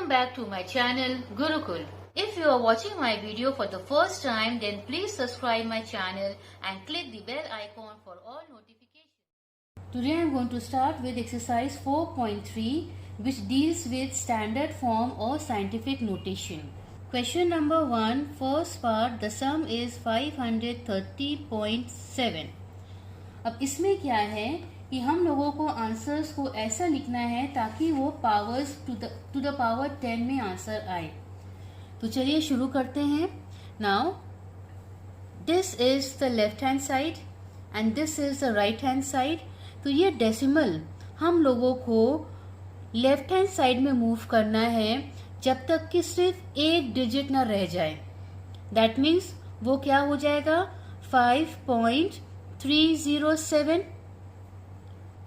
Welcome back to my channel Gurukul. If you are watching my video for the first time, then please subscribe my channel and click the bell icon for all notifications. Today I am going to start with exercise 4.3, which deals with standard form or scientific notation. Question number 1, first part, the sum is 530.7. अब इसमें क्या है कि हम लोगों को answers को ऐसा लिखना है ताकि वो पावर्स टू द पावर 10 में आंसर आए. तो चलिए शुरू करते हैं. Now this is the left hand side and this is the right hand side. तो ये डेसिमल हम लोगों को लेफ्ट हैंड साइड में मूव करना है जब तक कि सिर्फ एक डिजिट ना रह जाए. दैट मीन्स वो क्या हो जाएगा 5.307.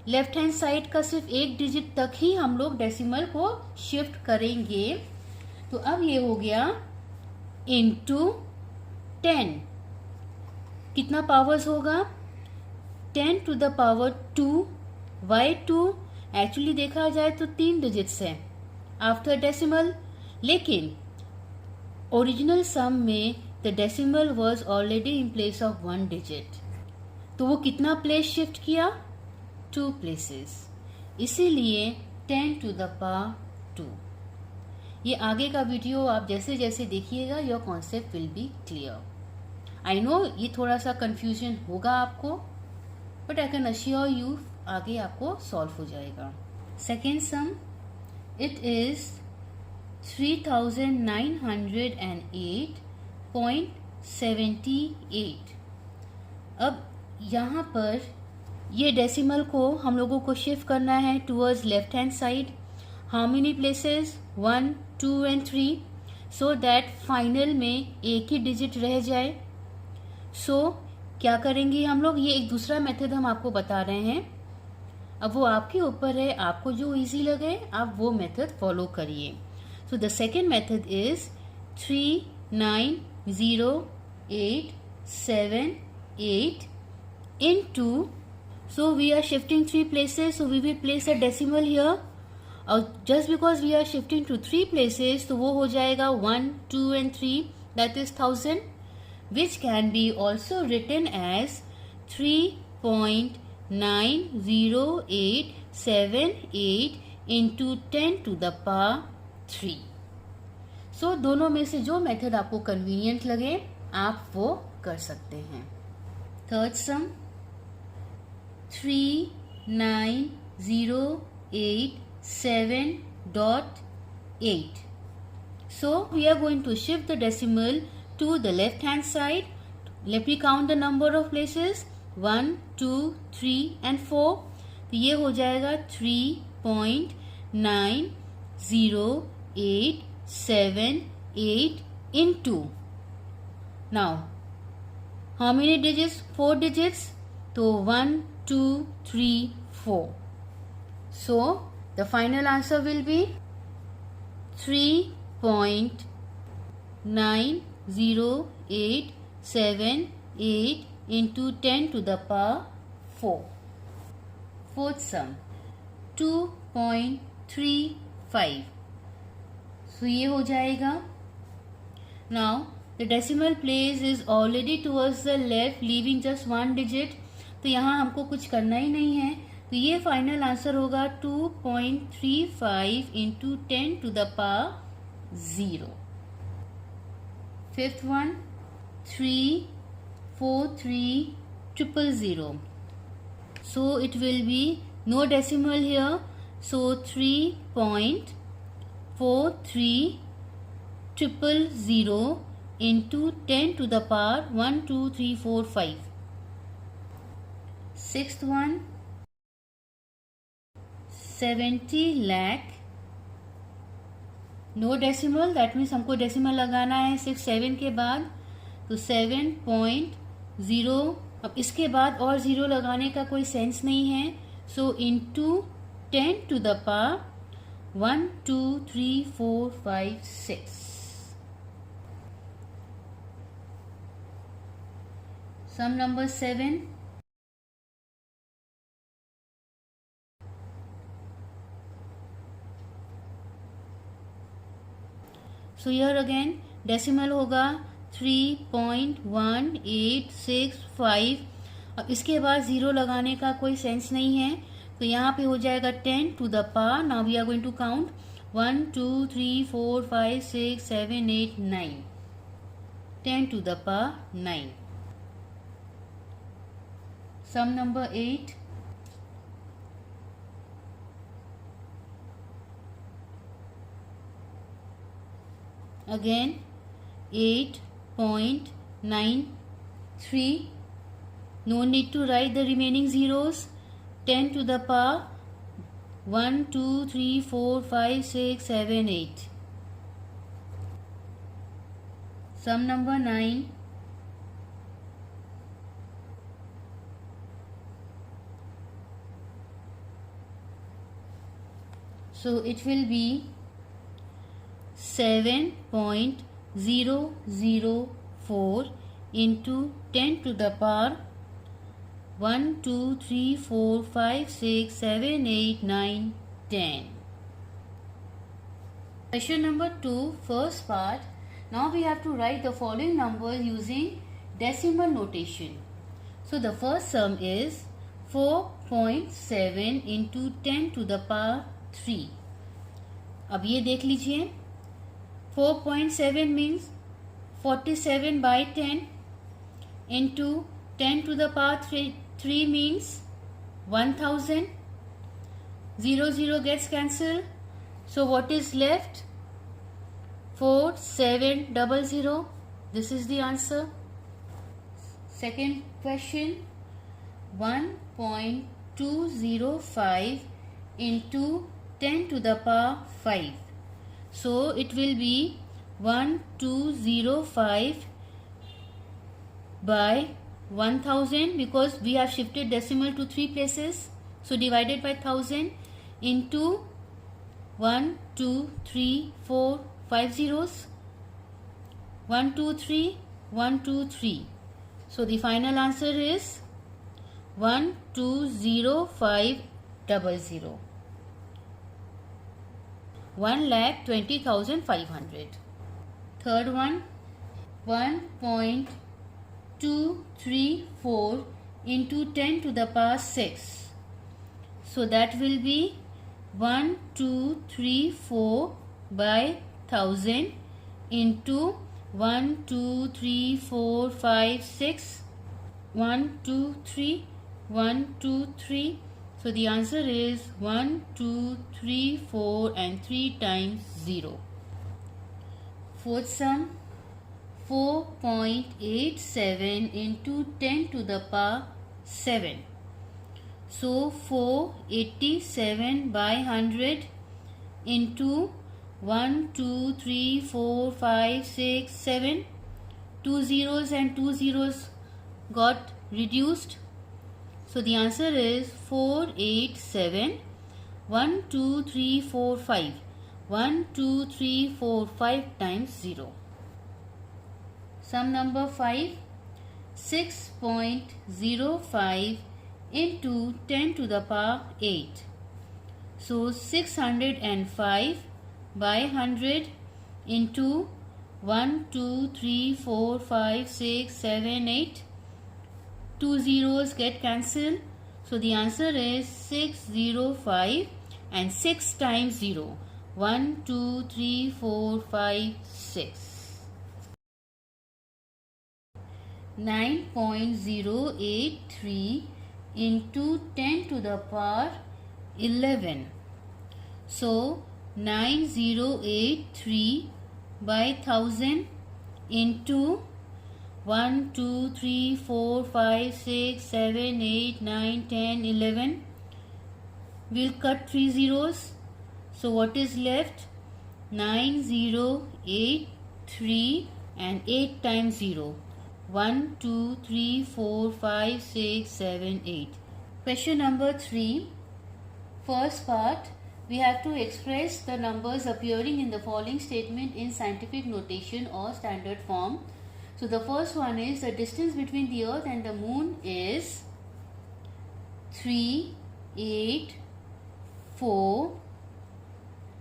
लेफ्ट हैंड साइड का सिर्फ एक डिजिट तक ही हम लोग डेसिमल को शिफ्ट करेंगे. तो अब ये हो गया इंटू 10. कितना पावर्स होगा 10 to the power 2. Why 2 actually देखा जाए तो 3 डिजिट्स है आफ्टर डेसिमल, लेकिन ओरिजिनल सम में the decimal was already in place of 1 digit. तो वो कितना प्लेस शिफ्ट किया 2 प्लेसेस, इसीलिए 10 टू द पावर 2. ये आगे का वीडियो आप जैसे जैसे देखिएगा your concept will be clear. I know ये थोड़ा सा कंफ्यूजन होगा आपको, but I can assure you आगे आपको सॉल्व हो जाएगा. Second sum, it is 3908.78. अब यहाँ पर ये डेसिमल को हम लोगों को शिफ्ट करना है towards left hand side. How many places 1, 2 and 3, so that final में एक ही डिजिट रह जाए. सो क्या करेंगे हम लोग, ये एक दूसरा मेथड हम आपको बता रहे हैं. अब वो आपके ऊपर है, आपको जो इजी लगे आप वो मेथड फॉलो करिए. So the second method is 390878 into, so we are shifting 3 places, so we will place a decimal here. और just because we are shifting to 3 places, तो वो हो जाएगा 1, 2 and 3, that is 1000, which can be also written as 3.90878 into 10 to the power 3. So दोनों में से जो method आपको कन्वीनियंट लगे आप वो कर सकते हैं. Third some 3908.7.8. So we are going to shift the decimal to the left hand side. Let me count the number of places 1, 2, 3 and 4. तो ये हो जाएगा 3.90878 into. Now how many digits? 4 digits. So 1, 2, 3, 4. So the final answer will be 3.90878 into 10 to the power 4. Fourth sum 2.35. So ये हो जाएगा. Now the decimal place is already towards the left, leaving just 1 digit. तो यहाँ हमको कुछ करना ही नहीं है. तो ये फाइनल आंसर होगा 2.35 into 10 to the power 0. Fifth one 343,000. So it will be no decimal here. So 3.43,000 into 10 to the power 1, 2, 3, 4, 5. Sixth one 70 lakh. No decimal, that means हमको डेसिमल लगाना है सिर्फ 7 के बाद. तो 7.0. अब इसके बाद और 0 लगाने का कोई सेंस नहीं है. So into 10 to the power 1, 2, 3, 4, 5, 6. Sum number 7. So here again decimal होगा 3.1865। अब इसके बाद ज़ीरो लगाने का कोई सेंस नहीं है, तो यहाँ पे हो जाएगा 10 to the power. Now we are going to count 1 2 3 4 5 6 7 8 9, 10 to the power 9. Sum number 8. Again 8.93. No need to write the remaining zeros. 10 to the power 1 2 3 4 5 6 7 8. Sum number 9. So it will be 7.004 into 10 to the power 1 2 3 4 5 6 7 8 9 10. Question number 2, first part. Now we have to write the following numbers using decimal notation. So the first sum is 4.7 into 10 to the power 3. अब ये देख लीजिए, 4.7 means 47 by 10 into 10 to the power 3 means 1000. 0 0 gets cancelled. So what is left? 4700. This is the answer. Second question, 1.205 into 10 to the power 5. So it will be 1205 by 1000 because we have shifted decimal to 3 places. So divided by 1000 into 1 2 3 4 5 zeros. 1 2 3 1 2 3. So the final answer is 120,500. 1,20,500. Third one, 1.234 into 10 to the power 6. So that will be 1234 by 1000 into 1 2 3 4 5 6. 1 2 3 1 2 3. So the answer is 1 2 3 4 and 3 times 0. Fourth sum, 4.87 into 10 to the power 7. So 487 by 100 into 1 2 3 4 5 6 7. 2 zeros and 2 zeros got reduced. So the answer is 487. 1 2 3 4 5. 1 2 3 4 5 times 0. Sum number 5. 6.05 into 10 to the power 8. So 605 by 100 into 1 2 3 4 5 6 7 8. 2 zeros get cancelled. So the answer is 605 and 6 times 0. 1 2 3 4 5 6. 9.083 into 10 to the power 11. So 9083 by 1000 into 1 2 3 4 5 6 7 8 9 10 11. We'll cut 3 zeros. So what is left? 9083 and 8 times 0. 1 2 3 4 5 6 7 8. Question number 3. First part, we have to express the numbers appearing in the following statement in scientific notation or standard form. So the first one is the distance between the earth and the moon is 3 8 4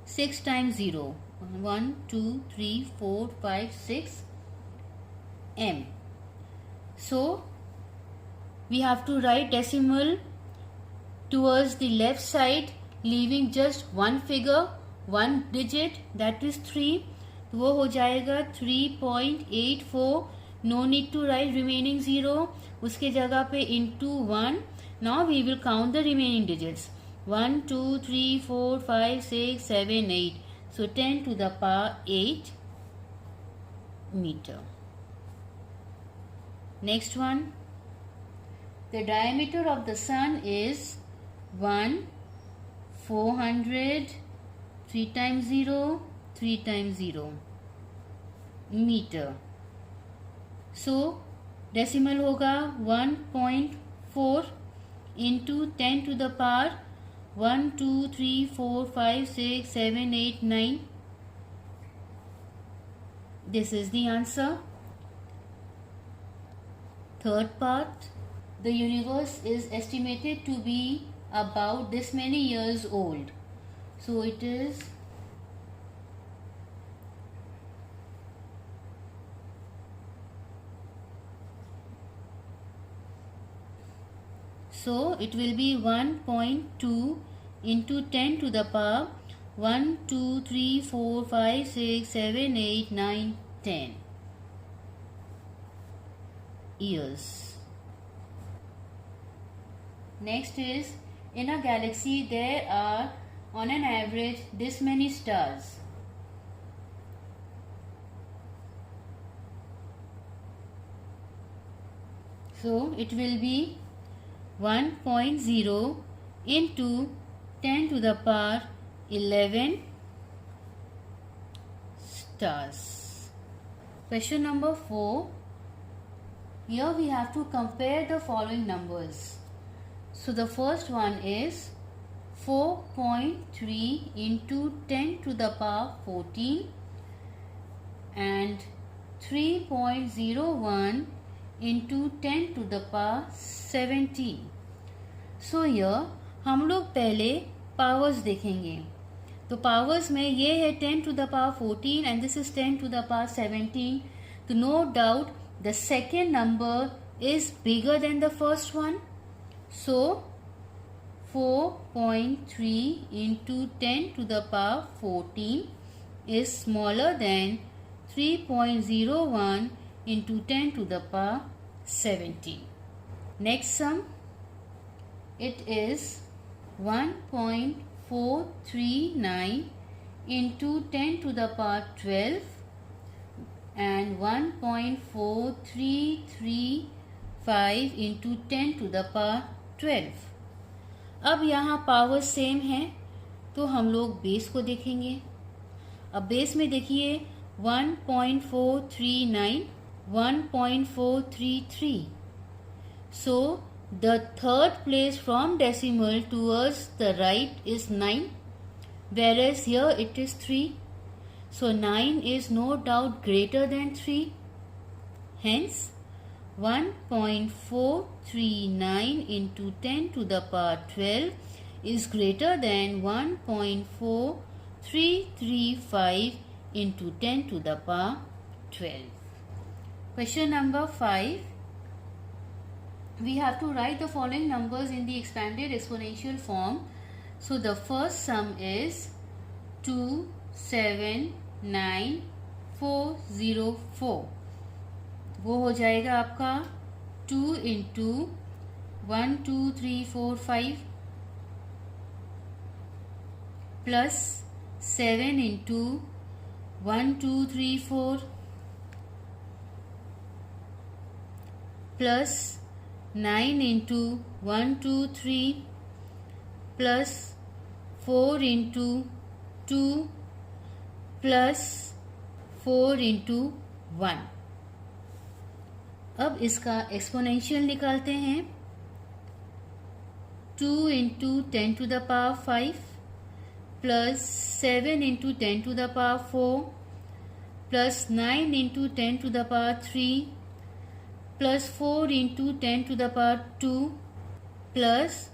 6 times 0. 1 2 3 4 5 6 m. So we have to write decimal towards the left side, leaving just one figure, one digit, that is 3. तो वो हो जाएगा 3.84. No need to write remaining 0. उसके जगह पे into 1. Now we will count the remaining digits. 1 2 3 4 5 6 7 8. So 10 to the power 8 meter. Next one. The diameter of the sun is 1 400 3 times 0 3 times 0 meter. So decimal होगा 1.4 into 10 to the power 1 2 3 4 5 6 7 8 9. This is the answer. Third part. The universe is estimated to be about this many years old. So it is it will be 1.2 into 10 to the power 1 2 3 4 5 6 7 8 9 10 years. Next is, in a galaxy there are on an average this many stars. So it will be 1.0 into 10 to the power 11 stars. Question number 4. Here we have to compare the following numbers. So the first one is 4.3 into 10 to the power 14 and 3.01 into 10 to the power 17. So here हम लोग पहले powers देखेंगे. तो powers में ये है 10 to the power 14 and this is 10 to the power 17. So no doubt the second number is bigger than the first one. So 4.3 into 10 to the power 14 is smaller than 3.01 into 10 to the power 17. Next sum, it is 1.439 into 10 to the power 12 and 1.4335 into 10 to the power 12. अब यहाँ power same है तो हम लोग base को देखेंगे. अब base में देखिए 1.439, 1.433. So the third place from decimal towards the right is 9, whereas here it is 3. So 9 is no doubt greater than 3. Hence 1.439 into 10 to the power 12 is greater than 1.4335 into 10 to the power 12. Question number 5. We have to write the following numbers in the expanded exponential form. So the first sum is 279,404. वो हो जाएगा आपका 2 into 1 2 3 4 5 plus 7 into 1 2 3 4 plus 9 into 1 2 3 plus 4 into 2 plus 4 into 1. अब इसका exponential निकालते हैं. 2 into 10 to the power 5 plus 7 into 10 to the power 4 plus 9 into 10 to the power 3 plus 4 into 10 to the power 2 plus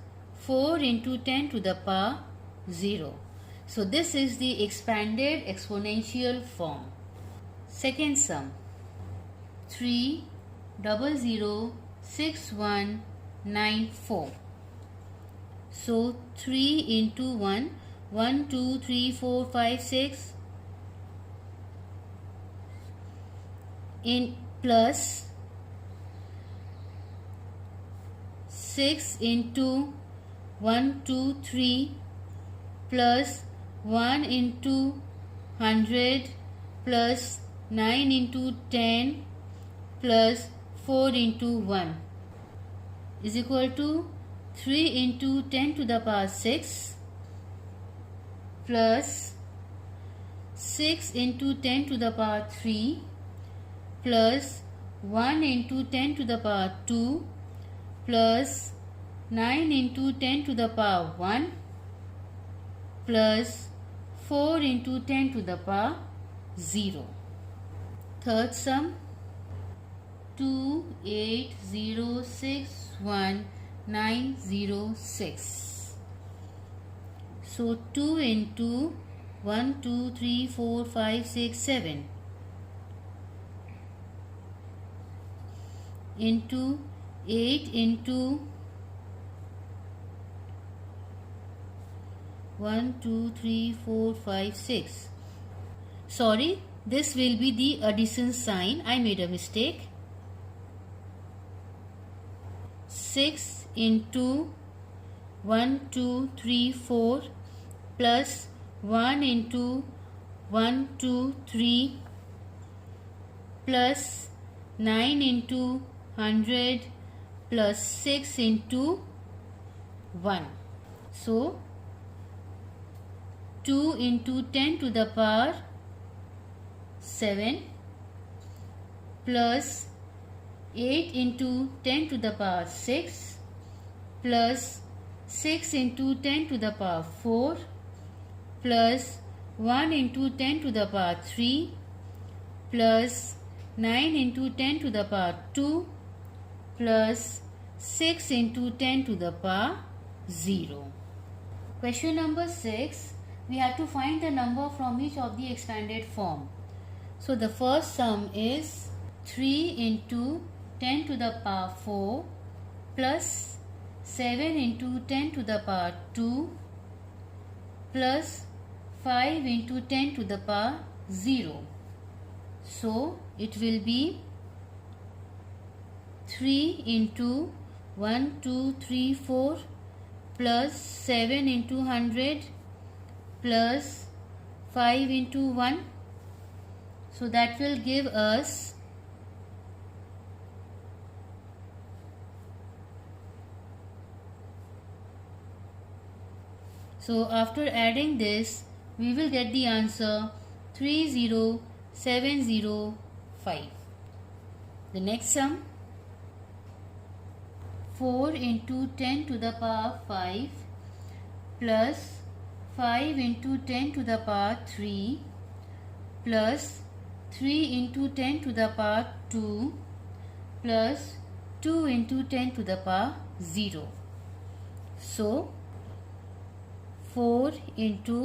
4 into 10 to the power 0. So this is the expanded exponential form. Second sum, 3006194. So 3 into 1, 1, 2, 3, 4, 5, 6 in plus 6 into 1, 2, 3 plus 1 into 100 plus 9 into 10 plus 4 into 1 is equal to 3 into 10 to the power 6 plus 6 into 10 to the power 3 plus 1 into 10 to the power 2 plus 9 into 10 to the power 1 plus 4 into 10 to the power 0. Third sum, 2806196. So 2 into 1, 2, 3, 4, 5, 6, 7 into 8 into 1, 2, 3, 4, 5, 6. Sorry, this will be the addition sign. I made a mistake. 6 into 1, 2, 3, 4 plus 1 into 1, 2, 3 plus 9 into 100 plus 6 into 1. So 2 into 10 to the power 7 plus 8 into 10 to the power 6 plus 6 into 10 to the power 4 plus 1 into 10 to the power 3 plus 9 into 10 to the power 2 plus 6 into 10 to the power 0. Question number 6. We have to find the number from each of the expanded form. So the first sum is 3 into 10 to the power 4 plus 7 into 10 to the power 2 plus 5 into 10 to the power 0. So it will be 3 into 1, 2, 3, 4 plus 7 into 100 plus 5 into 1. So that will give us 'So after adding this, we will get the answer 30705. The next sum, 4 into 10 to the power 5 plus 5 into 10 to the power 3 plus 3 into 10 to the power 2 plus 2 into 10 to the power 0. So 4 into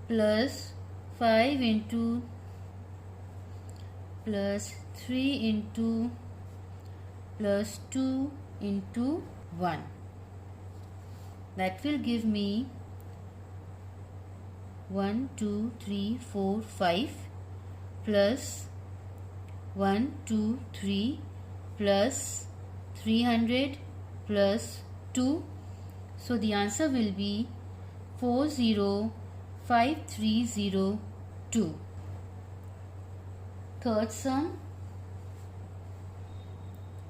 plus 5 into plus 3 into plus 2 into 1. That will give me 1, 2, 3, 4, 5 plus 1, 2, 3 plus 300 plus 2. So the answer will be 405302. Third sum,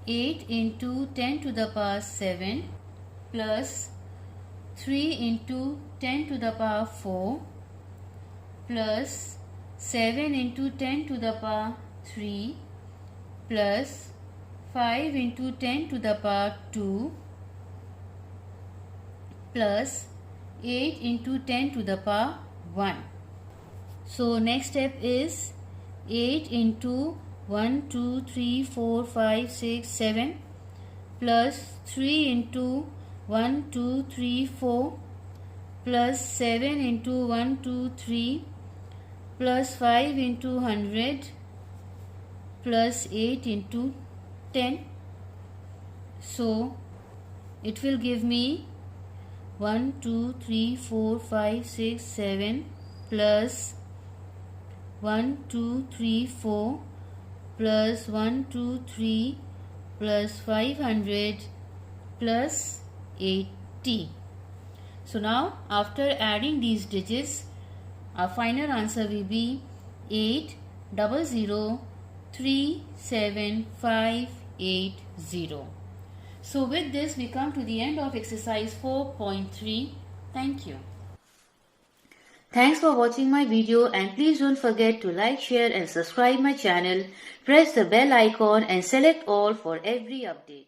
8 into 10 to the power 7 plus 3 into 10 to the power 4 plus 7 into 10 to the power 3 plus 5 into 10 to the power 2 plus 8 into 10 to the power 1. So next step is 8 into 1, 2, 3, 4, 5, 6, 7 plus 3 into 1, 2, 3, 4 plus 7 into 123 plus 5 into 100 plus 8 into 10. So it will give me 1, 2, 3, 4, 5, 6, 7 plus 1, 2, 3, 4 plus 1, 2, 3 plus 500 plus 80. So now after adding these digits, our final answer will be 800375880. So with this we come to the end of exercise 4.3. Thank you. Thanks for watching my video, and please don't forget to like, share and subscribe my channel. Press the bell icon and select all for every update.